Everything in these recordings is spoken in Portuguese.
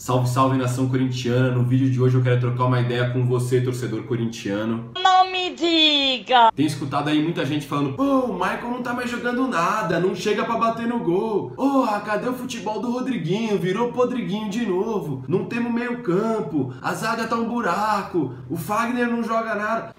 Salve, salve, nação corintiana. No vídeo de hoje eu quero trocar uma ideia com você, torcedor corintiano. Não me diga! Tenho escutado aí muita gente falando: pô, o Michael não tá mais jogando nada, não chega pra bater no gol. Porra, cadê o futebol do Rodriguinho? Virou Podriguinho de novo. Não temos meio campo, a zaga tá um buraco, o Fagner não joga nada.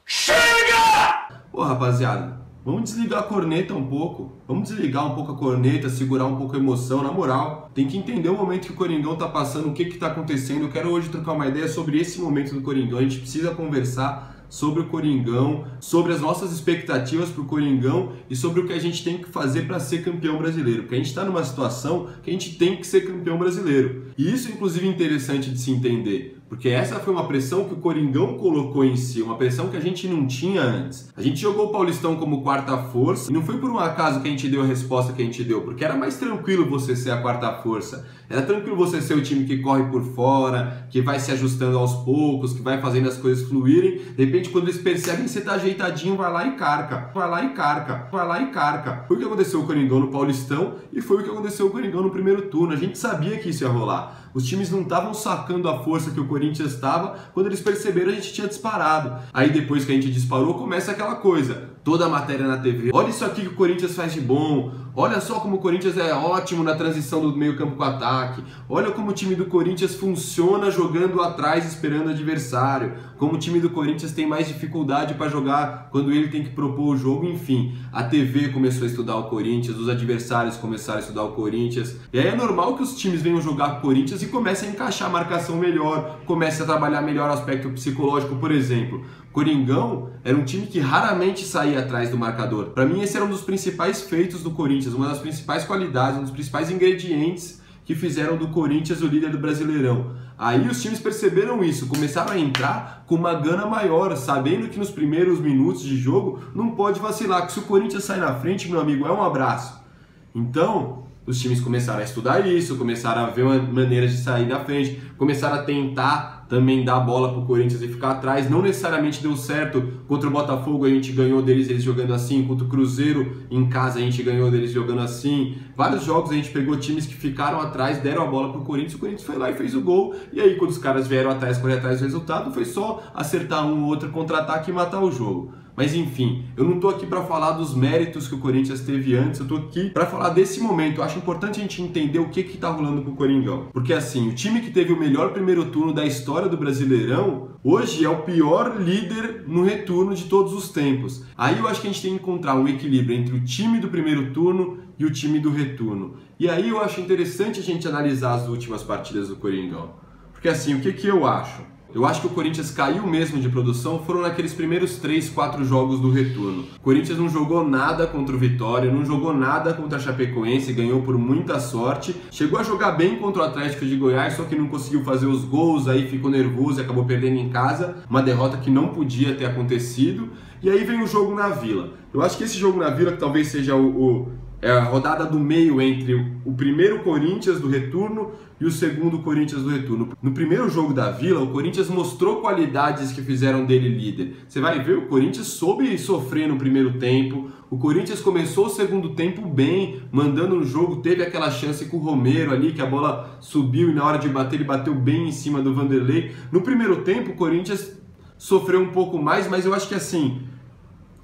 Chega! Pô, rapaziada, vamos desligar a corneta um pouco. Vamos desligar um pouco a corneta, segurar um pouco a emoção, na moral. Tem que entender o momento que o Coringão tá passando, o que que tá acontecendo. Eu quero hoje trocar uma ideia sobre esse momento do Coringão. A gente precisa conversar sobre o Coringão, sobre as nossas expectativas para o Coringão e sobre o que a gente tem que fazer para ser campeão brasileiro. Porque a gente está numa situação que a gente tem que ser campeão brasileiro. E isso, inclusive, é interessante de se entender. Porque essa foi uma pressão que o Coringão colocou em si, uma pressão que a gente não tinha antes. A gente jogou o Paulistão como quarta força e não foi por um acaso que a gente deu a resposta que a gente deu, porque era mais tranquilo você ser a quarta força. Era tranquilo você ser o time que corre por fora, que vai se ajustando aos poucos, que vai fazendo as coisas fluírem. De repente, quando eles percebem que você tá ajeitadinho, vai lá e carca. Vai lá e carca. Vai lá e carca. Foi o que aconteceu com o Coringão no Paulistão e foi o que aconteceu com o Coringão no primeiro turno. A gente sabia que isso ia rolar. Os times não estavam sacando a força que o Corinthians estava, quando eles perceberam a gente tinha disparado. Aí depois que a gente disparou, começa aquela coisa, toda a matéria na TV. Olha isso aqui que o Corinthians faz de bom, olha só como o Corinthians é ótimo na transição do meio campo com ataque, olha como o time do Corinthians funciona jogando atrás esperando o adversário, como o time do Corinthians tem mais dificuldade para jogar quando ele tem que propor o jogo, enfim. A TV começou a estudar o Corinthians, os adversários começaram a estudar o Corinthians, e aí é normal que os times venham jogar com o Corinthians e comecem a encaixar a marcação melhor, comecem a trabalhar melhor o aspecto psicológico. Por exemplo, Coringão era um time que raramente saía atrás do marcador. Para mim esse era um dos principais feitos do Corinthians, uma das principais qualidades, um dos principais ingredientes que fizeram do Corinthians o líder do Brasileirão. Aí os times perceberam isso, começaram a entrar com uma gana maior, sabendo que nos primeiros minutos de jogo não pode vacilar, que se o Corinthians sai na frente, meu amigo, é um abraço. Então, os times começaram a estudar isso, começaram a ver maneiras de sair da frente, começaram a tentar também dar a bola para o Corinthians e ficar atrás. Não necessariamente deu certo. Contra o Botafogo a gente ganhou deles, eles jogando assim. Contra o Cruzeiro em casa a gente ganhou deles jogando assim. Vários jogos a gente pegou times que ficaram atrás, deram a bola para o Corinthians foi lá e fez o gol. E aí quando os caras vieram atrás, correr atrás do resultado, foi só acertar um ou outro contra-ataque e matar o jogo. Mas enfim, eu não tô aqui para falar dos méritos que o Corinthians teve antes, eu tô aqui para falar desse momento. Eu acho importante a gente entender o que tá rolando com o Coringão. Porque assim, o time que teve o melhor primeiro turno da história do Brasileirão, hoje é o pior líder no retorno de todos os tempos. Aí eu acho que a gente tem que encontrar um equilíbrio entre o time do primeiro turno e o time do retorno. E aí eu acho interessante a gente analisar as últimas partidas do Coringão. Porque assim, o que eu acho? Eu acho que o Corinthians caiu mesmo de produção foram naqueles primeiros 3, 4 jogos do retorno. O Corinthians não jogou nada contra o Vitória, não jogou nada contra a Chapecoense, ganhou por muita sorte. Chegou a jogar bem contra o Atlético de Goiás, só que não conseguiu fazer os gols, aí ficou nervoso e acabou perdendo em casa. Uma derrota que não podia ter acontecido. E aí vem o jogo na Vila. Eu acho que esse jogo na Vila que talvez seja é a rodada do meio entre o primeiro Corinthians do retorno e o segundo Corinthians do retorno. No primeiro jogo da Vila, o Corinthians mostrou qualidades que fizeram dele líder. Você vai ver, o Corinthians soube sofrer no primeiro tempo, o Corinthians começou o segundo tempo bem, mandando no jogo, teve aquela chance com o Romero ali, que a bola subiu e na hora de bater ele bateu bem em cima do Vanderlei. No primeiro tempo, o Corinthians sofreu um pouco mais, mas eu acho que assim,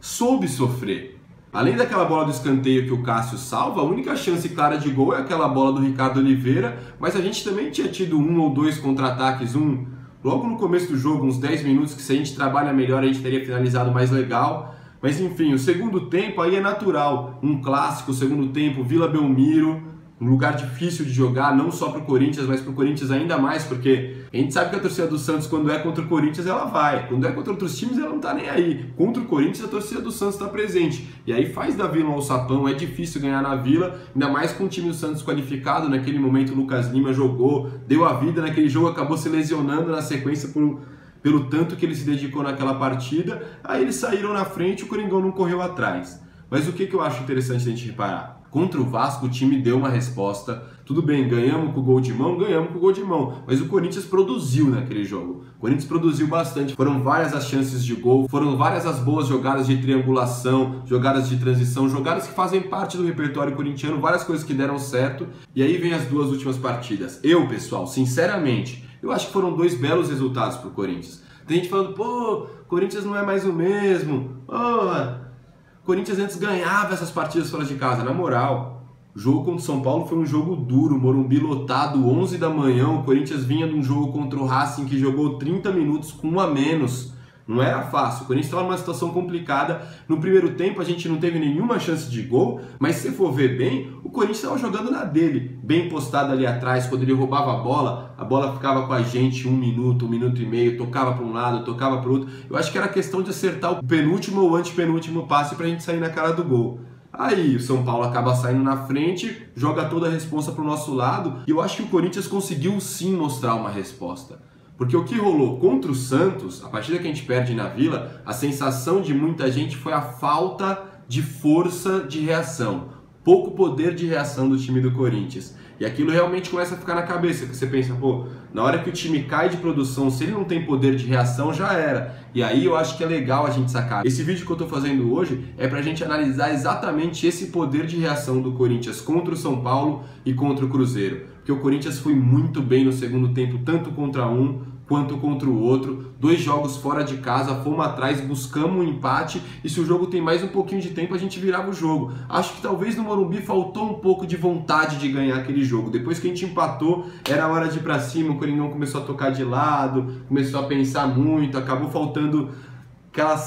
soube sofrer. Além daquela bola do escanteio que o Cássio salva, a única chance clara de gol é aquela bola do Ricardo Oliveira, mas a gente também tinha tido 1 ou 2 contra-ataques, logo no começo do jogo, uns 10 minutos, que se a gente trabalha melhor a gente teria finalizado mais legal. Mas enfim, o segundo tempo aí é natural, um clássico, o segundo tempo, Vila Belmiro, um lugar difícil de jogar, não só para o Corinthians, mas para o Corinthians ainda mais, porque a gente sabe que a torcida do Santos, quando é contra o Corinthians, ela vai. Quando é contra outros times, ela não tá nem aí. Contra o Corinthians, a torcida do Santos está presente. E aí faz da Vila um alçapão, é difícil ganhar na Vila, ainda mais com o time do Santos qualificado. Naquele momento, o Lucas Lima jogou, deu a vida naquele jogo, acabou se lesionando na sequência pelo tanto que ele se dedicou naquela partida. Aí eles saíram na frente, o Coringão não correu atrás. Mas o que eu acho interessante a gente reparar? O Contra o Vasco o time deu uma resposta. Tudo bem, ganhamos com o gol de mão, mas o Corinthians produziu naquele jogo. O Corinthians produziu bastante, foram várias as chances de gol, foram várias as boas jogadas de triangulação, jogadas de transição, jogadas que fazem parte do repertório corintiano, várias coisas que deram certo. E aí vem as duas últimas partidas. Pessoal, sinceramente, eu acho que foram 2 belos resultados pro Corinthians. Tem gente falando, pô, Corinthians não é mais o mesmo, Corinthians antes ganhava essas partidas fora de casa. Na moral, o jogo contra o São Paulo foi um jogo duro, Morumbi lotado, 11 da manhã, o Corinthians vinha de um jogo contra o Racing que jogou 30 minutos com 1 a menos. Não era fácil, o Corinthians estava numa situação complicada. No primeiro tempo a gente não teve nenhuma chance de gol, mas se for ver bem, o Corinthians estava jogando na dele, bem postado ali atrás. Quando ele roubava a bola ficava com a gente 1 minuto, 1 minuto e meio, tocava para um lado, tocava para o outro. Eu acho que era questão de acertar o penúltimo ou antepenúltimo passe para a gente sair na cara do gol. Aí o São Paulo acaba saindo na frente, joga toda a responsa para o nosso lado, e eu acho que o Corinthians conseguiu sim mostrar uma resposta. Porque o que rolou contra o Santos, a partida que a gente perde na Vila, a sensação de muita gente foi a falta de força de reação, pouco poder de reação do time do Corinthians. E aquilo realmente começa a ficar na cabeça, que você pensa, pô, na hora que o time cai de produção, se ele não tem poder de reação, já era. E aí eu acho que é legal a gente sacar. Esse vídeo que eu tô fazendo hoje é pra gente analisar exatamente esse poder de reação do Corinthians contra o São Paulo e contra o Cruzeiro. Porque o Corinthians foi muito bem no segundo tempo, tanto contra um quanto contra o outro. 2 jogos fora de casa, fomos atrás, buscamos um empate, e se o jogo tem mais um pouquinho de tempo, a gente virava o jogo. Acho que talvez no Morumbi faltou um pouco de vontade de ganhar aquele jogo. Depois que a gente empatou, era hora de ir pra cima, o Coringão começou a tocar de lado, começou a pensar muito, acabou faltando aquela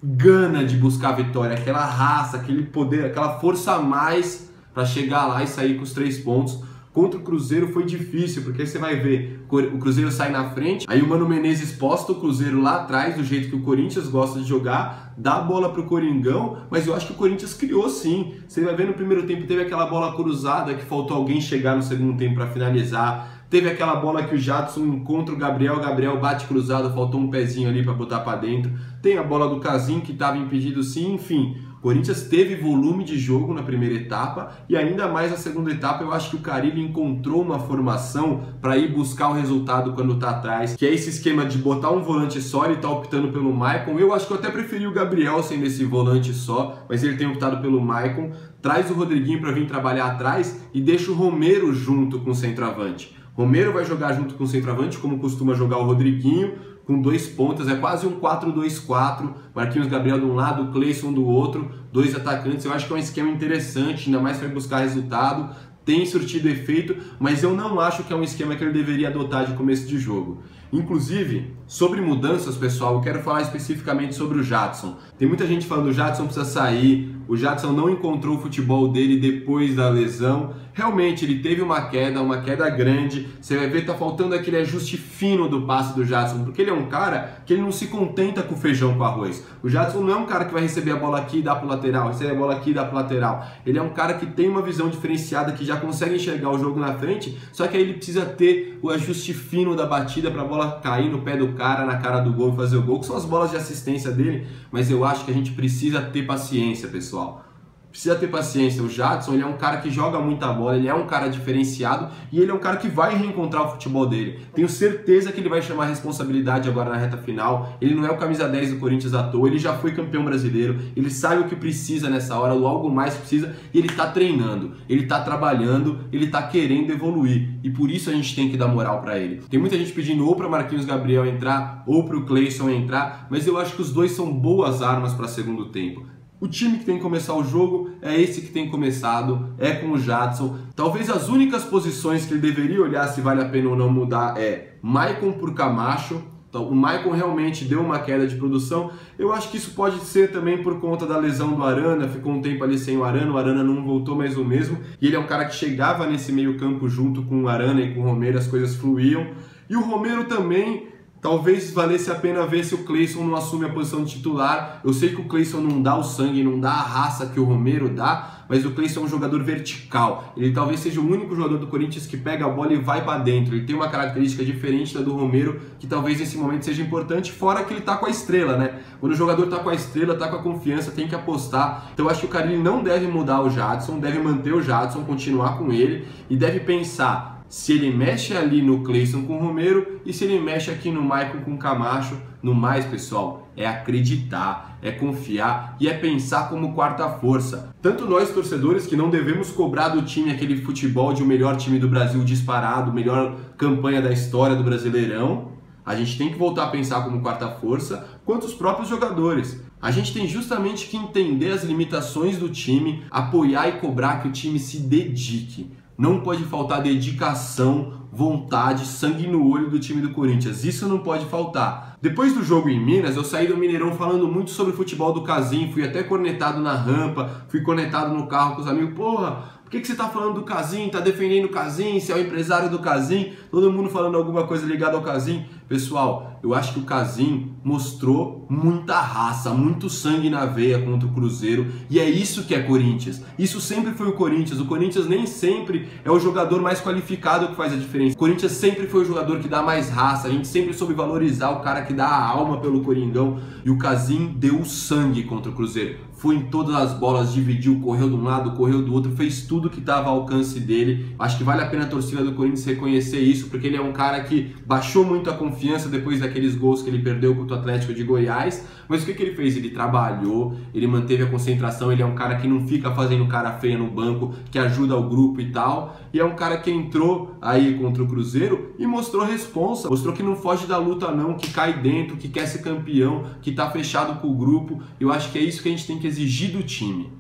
gana de buscar a vitória, aquela raça, aquele poder, aquela força a mais para chegar lá e sair com os 3 pontos. Contra o Cruzeiro foi difícil, porque você vai ver, o Cruzeiro sai na frente, aí o Mano Menezes posta o Cruzeiro lá atrás, do jeito que o Corinthians gosta de jogar, dá a bola pro Coringão, mas eu acho que o Corinthians criou sim. Você vai ver no primeiro tempo, teve aquela bola cruzada que faltou alguém chegar no segundo tempo para finalizar, teve aquela bola que o Jadson encontra o Gabriel bate cruzado, faltou um pezinho ali para botar para dentro, tem a bola do Casim que estava impedido sim, enfim. O Corinthians teve volume de jogo na primeira etapa e ainda mais na segunda etapa. Eu acho que o Carille encontrou uma formação para ir buscar o resultado quando tá atrás, que é esse esquema de botar um volante só. Ele tá optando pelo Maicon. Eu acho que eu até preferi o Gabriel sendo esse volante só, mas ele tem optado pelo Maicon. Traz o Rodriguinho para vir trabalhar atrás e deixa o Romero junto com o centroavante. Romero vai jogar junto com o centroavante, como costuma jogar o Rodriguinho, com 2 pontas, é quase um 4-2-4, Marquinhos Gabriel de um lado, Cleison do outro, 2 atacantes. Eu acho que é um esquema interessante, ainda mais para buscar resultado, tem surtido efeito, mas eu não acho que é um esquema que ele deveria adotar de começo de jogo. Inclusive, sobre mudanças, pessoal, eu quero falar especificamente sobre o Jadson. Tem muita gente falando que o Jadson precisa sair, o Jadson não encontrou o futebol dele depois da lesão. Realmente, ele teve uma queda grande. Você vai ver, tá faltando aquele ajuste fino do passe do Jadson, porque ele é um cara que ele não se contenta com feijão com arroz. O Jadson não é um cara que vai receber a bola aqui e dar pro lateral, receber a bola aqui e dar pro lateral. Ele é um cara que tem uma visão diferenciada, que já consegue enxergar o jogo na frente, só que aí ele precisa ter o ajuste fino da batida para a bola cair no pé do cara, na cara do gol e fazer o gol, que são as bolas de assistência dele. Mas eu acho que a gente precisa ter paciência, pessoal. Precisa ter paciência. O Jadson, ele é um cara que joga muita bola, ele é um cara diferenciado e ele é um cara que vai reencontrar o futebol dele. Tenho certeza que ele vai chamar a responsabilidade agora na reta final. Ele não é o camisa 10 do Corinthians à toa, ele já foi campeão brasileiro, ele sabe o que precisa nessa hora, o algo mais precisa, e ele tá treinando, ele tá trabalhando, ele tá querendo evoluir, e por isso a gente tem que dar moral pra ele. Tem muita gente pedindo ou pra Marquinhos Gabriel entrar ou pro Cleison entrar, mas eu acho que os dois são boas armas para segundo tempo. O time que tem que começar o jogo é esse que tem começado, é com o Jadson. Talvez as únicas posições que ele deveria olhar se vale a pena ou não mudar é Maicon por Camacho. Então, o Maicon realmente deu uma queda de produção. Eu acho que isso pode ser também por conta da lesão do Arana, ficou um tempo ali sem o Arana não voltou mais o mesmo. E ele é um cara que chegava nesse meio campo junto com o Arana e com o Romero, as coisas fluíam. E o Romero também Talvez valesse a pena ver se o Cleison não assume a posição de titular. Eu sei que o Cleison não dá o sangue, não dá a raça que o Romero dá, mas o Cleison é um jogador vertical. Ele talvez seja o único jogador do Corinthians que pega a bola e vai para dentro. Ele tem uma característica diferente da do Romero, que talvez nesse momento seja importante, fora que ele tá com a estrela, né? Quando o jogador tá com a estrela, tá com a confiança, tem que apostar. Então eu acho que o Carille não deve mudar o Jadson, deve manter o Jadson, continuar com ele e deve pensar se ele mexe ali no Cleison com o Romero e se ele mexe aqui no Maicon com o Camacho. No mais, pessoal, é acreditar, é confiar e é pensar como quarta força. Tanto nós, torcedores, que não devemos cobrar do time aquele futebol de o melhor time do Brasil disparado, melhor campanha da história do Brasileirão, a gente tem que voltar a pensar como quarta força, quanto os próprios jogadores. A gente tem justamente que entender as limitações do time, apoiar e cobrar que o time se dedique. Não pode faltar dedicação, vontade, sangue no olho do time do Corinthians. Isso não pode faltar. Depois do jogo em Minas, eu saí do Mineirão falando muito sobre o futebol do Casim, fui até cornetado na rampa, fui cornetado no carro com os amigos. Porra, por que você tá falando do Casim? Tá defendendo o Casim? Você é o empresário do Casim? Todo mundo falando alguma coisa ligada ao Casim? Pessoal, eu acho que o Casim mostrou muita raça, muito sangue na veia contra o Cruzeiro, e é isso que é Corinthians. Isso sempre foi o Corinthians. O Corinthians nem sempre é o jogador mais qualificado que faz a diferença. O Corinthians sempre foi o jogador que dá mais raça. A gente sempre soube valorizar o cara que dá a alma pelo Coringão, e o Casim deu sangue contra o Cruzeiro. Foi em todas as bolas, dividiu, correu de um lado, correu do outro, fez tudo que estava ao alcance dele. Acho que vale a pena a torcida do Corinthians reconhecer isso, porque ele é um cara que baixou muito a confiança depois daqueles gols que ele perdeu contra o Atlético de Goiás. Mas o que ele fez? Ele trabalhou, ele manteve a concentração, ele é um cara que não fica fazendo cara feia no banco, que ajuda o grupo e tal. E é um cara que entrou aí contra o Cruzeiro e mostrou responsa, mostrou que não foge da luta não, que cai dentro, que quer ser campeão, que tá fechado com o grupo. Eu acho que é isso que a gente tem que exigir do time.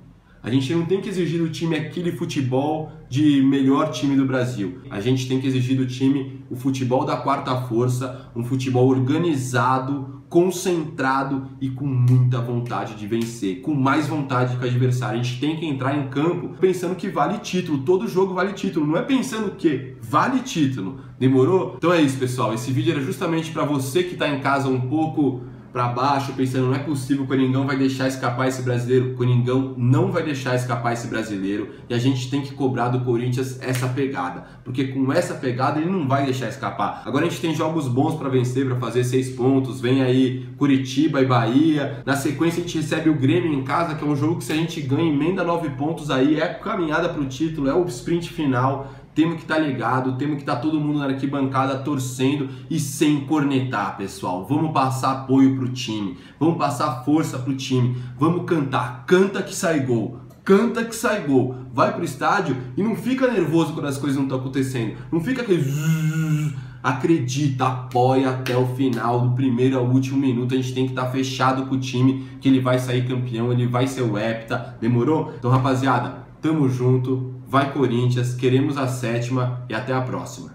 A gente não tem que exigir do time aquele futebol de melhor time do Brasil. A gente tem que exigir do time o futebol da quarta força, um futebol organizado, concentrado e com muita vontade de vencer, com mais vontade que o adversário. A gente tem que entrar em campo pensando que vale título, todo jogo vale título, não é pensando que vale título. Demorou? Então é isso, pessoal. Esse vídeo era justamente para você que está em casa um pouco para baixo, pensando, não é possível, o Coringão vai deixar escapar esse brasileiro. O Coringão não vai deixar escapar esse brasileiro, e a gente tem que cobrar do Corinthians essa pegada, porque com essa pegada ele não vai deixar escapar. Agora a gente tem jogos bons para vencer, para fazer 6 pontos, vem aí Curitiba e Bahia, na sequência a gente recebe o Grêmio em casa, que é um jogo que se a gente ganha, emenda 9 pontos aí, é caminhada para o título, é o sprint final. Temos que estar ligado, temos que estar todo mundo na arquibancada torcendo e sem cornetar, pessoal. Vamos passar apoio pro time, vamos passar força pro time, vamos cantar, canta que sai gol. Canta que sai gol, vai pro estádio e não fica nervoso quando as coisas não estão acontecendo. Não fica aquele acredita, apoia até o final, do primeiro ao último minuto. A gente tem que estar fechado com o time, que ele vai sair campeão, ele vai ser o hepta. Demorou? Então, rapaziada, tamo junto, vai Corinthians, queremos a 7ª e até a próxima.